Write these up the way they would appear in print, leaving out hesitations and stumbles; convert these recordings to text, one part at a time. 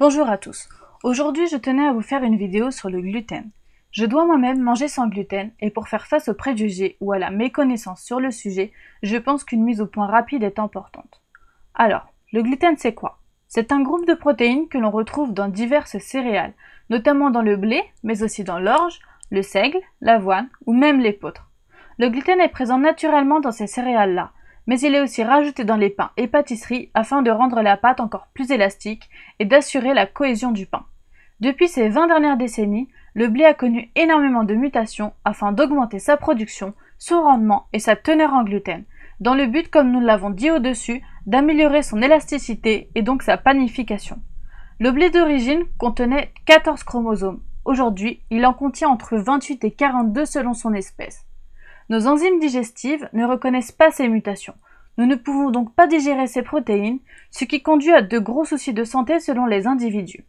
Bonjour à tous. Aujourd'hui, je tenais à vous faire une vidéo sur le gluten. Je dois moi-même manger sans gluten et pour faire face aux préjugés ou à la méconnaissance sur le sujet, je pense qu'une mise au point rapide est importante. Alors, le gluten c'est quoi? C'est un groupe de protéines que l'on retrouve dans diverses céréales, notamment dans le blé, mais aussi dans l'orge, le seigle, l'avoine ou même l'épeautre. Le gluten est présent naturellement dans ces céréales-là, mais il est aussi rajouté dans les pains et pâtisseries afin de rendre la pâte encore plus élastique et d'assurer la cohésion du pain. Depuis ces 20 dernières décennies, le blé a connu énormément de mutations afin d'augmenter sa production, son rendement et sa teneur en gluten, dans le but, comme nous l'avons dit au-dessus, d'améliorer son élasticité et donc sa panification. Le blé d'origine contenait 14 chromosomes. Aujourd'hui, il en contient entre 28 et 42 selon son espèce. Nos enzymes digestives ne reconnaissent pas ces mutations. Nous ne pouvons donc pas digérer ces protéines, ce qui conduit à de gros soucis de santé selon les individus.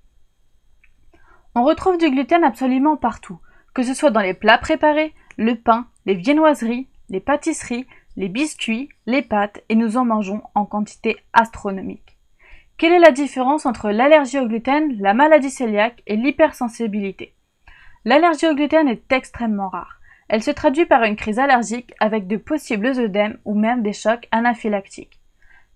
On retrouve du gluten absolument partout, que ce soit dans les plats préparés, le pain, les viennoiseries, les pâtisseries, les biscuits, les pâtes, et nous en mangeons en quantité astronomique. Quelle est la différence entre l'allergie au gluten, la maladie cœliaque et l'hypersensibilité? L'allergie au gluten est extrêmement rare. Elle se traduit par une crise allergique avec de possibles œdèmes ou même des chocs anaphylactiques.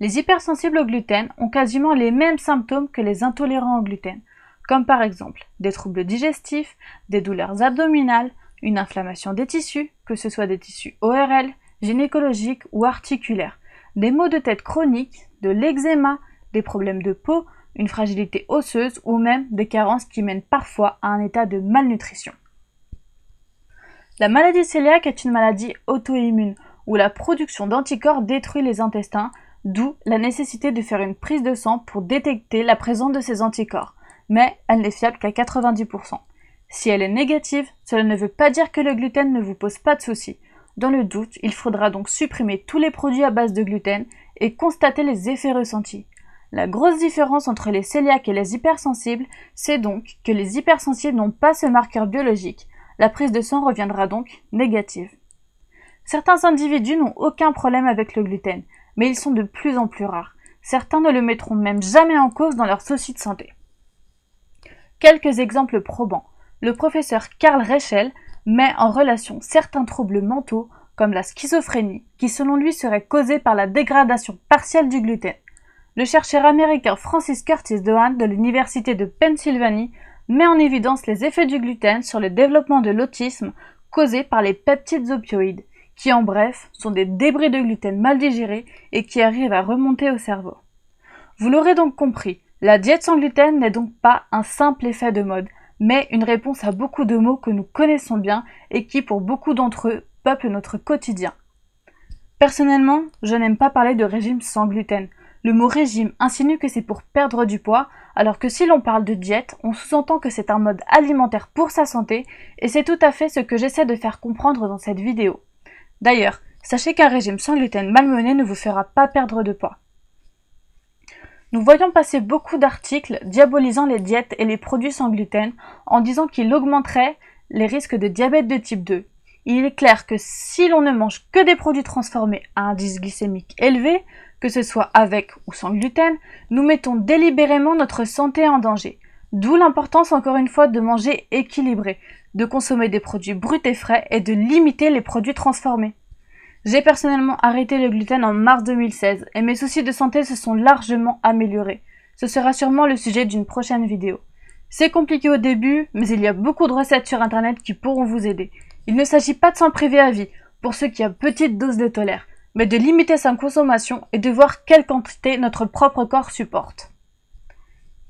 Les hypersensibles au gluten ont quasiment les mêmes symptômes que les intolérants au gluten, comme par exemple des troubles digestifs, des douleurs abdominales, une inflammation des tissus, que ce soit des tissus ORL, gynécologiques ou articulaires, des maux de tête chroniques, de l'eczéma, des problèmes de peau, une fragilité osseuse ou même des carences qui mènent parfois à un état de malnutrition. La maladie cœliaque est une maladie auto-immune où la production d'anticorps détruit les intestins, d'où la nécessité de faire une prise de sang pour détecter la présence de ces anticorps, mais elle n'est fiable qu'à 90%. Si elle est négative, cela ne veut pas dire que le gluten ne vous pose pas de soucis. Dans le doute, il faudra donc supprimer tous les produits à base de gluten et constater les effets ressentis. La grosse différence entre les cœliaques et les hypersensibles, c'est donc que les hypersensibles n'ont pas ce marqueur biologique. La prise de sang reviendra donc négative. Certains individus n'ont aucun problème avec le gluten, mais ils sont de plus en plus rares. Certains ne le mettront même jamais en cause dans leur souci de santé. Quelques exemples probants. Le professeur Karl Reichel met en relation certains troubles mentaux, comme la schizophrénie, qui selon lui serait causée par la dégradation partielle du gluten. Le chercheur américain Francis Curtis Doane de l'Université de Pennsylvanie met en évidence les effets du gluten sur le développement de l'autisme causé par les peptides opioïdes, qui en bref sont des débris de gluten mal digérés et qui arrivent à remonter au cerveau. Vous l'aurez donc compris, la diète sans gluten n'est donc pas un simple effet de mode, mais une réponse à beaucoup de maux que nous connaissons bien et qui pour beaucoup d'entre eux peuplent notre quotidien. Personnellement, je n'aime pas parler de régime sans gluten. Le mot régime insinue que c'est pour perdre du poids, alors que si l'on parle de diète, on sous-entend que c'est un mode alimentaire pour sa santé, et c'est tout à fait ce que j'essaie de faire comprendre dans cette vidéo. D'ailleurs, sachez qu'un régime sans gluten malmené ne vous fera pas perdre de poids. Nous voyons passer beaucoup d'articles diabolisant les diètes et les produits sans gluten en disant qu'ils augmenteraient les risques de diabète de type 2. Il est clair que si l'on ne mange que des produits transformés à indice glycémique élevé, que ce soit avec ou sans gluten, nous mettons délibérément notre santé en danger. D'où l'importance encore une fois de manger équilibré, de consommer des produits bruts et frais et de limiter les produits transformés. J'ai personnellement arrêté le gluten en mars 2016 et mes soucis de santé se sont largement améliorés. Ce sera sûrement le sujet d'une prochaine vidéo. C'est compliqué au début, mais il y a beaucoup de recettes sur internet qui pourront vous aider. Il ne s'agit pas de s'en priver à vie, pour ceux qui à petite dose le tolèrent, mais de limiter sa consommation et de voir quelle quantité notre propre corps supporte.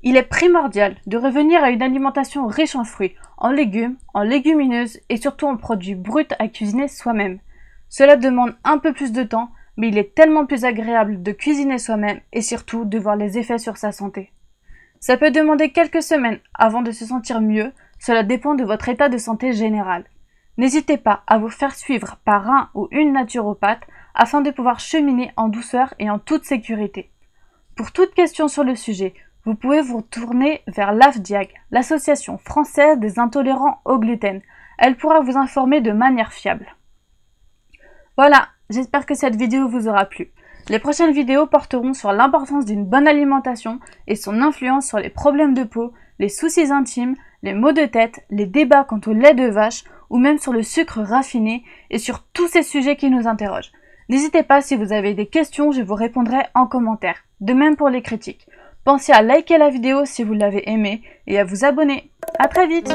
Il est primordial de revenir à une alimentation riche en fruits, en légumes, en légumineuses et surtout en produits bruts à cuisiner soi-même. Cela demande un peu plus de temps, mais il est tellement plus agréable de cuisiner soi-même et surtout de voir les effets sur sa santé. Ça peut demander quelques semaines avant de se sentir mieux, cela dépend de votre état de santé général. N'hésitez pas à vous faire suivre par un ou une naturopathe afin de pouvoir cheminer en douceur et en toute sécurité. Pour toute question sur le sujet, vous pouvez vous tourner vers l'AFDIAG, l'Association française des intolérants au gluten. Elle pourra vous informer de manière fiable. Voilà, j'espère que cette vidéo vous aura plu. Les prochaines vidéos porteront sur l'importance d'une bonne alimentation et son influence sur les problèmes de peau, les soucis intimes, les maux de tête, les débats quant au lait de vache ou même sur le sucre raffiné et sur tous ces sujets qui nous interrogent. N'hésitez pas, si vous avez des questions, je vous répondrai en commentaire. De même pour les critiques. Pensez à liker la vidéo si vous l'avez aimée et à vous abonner. À très vite!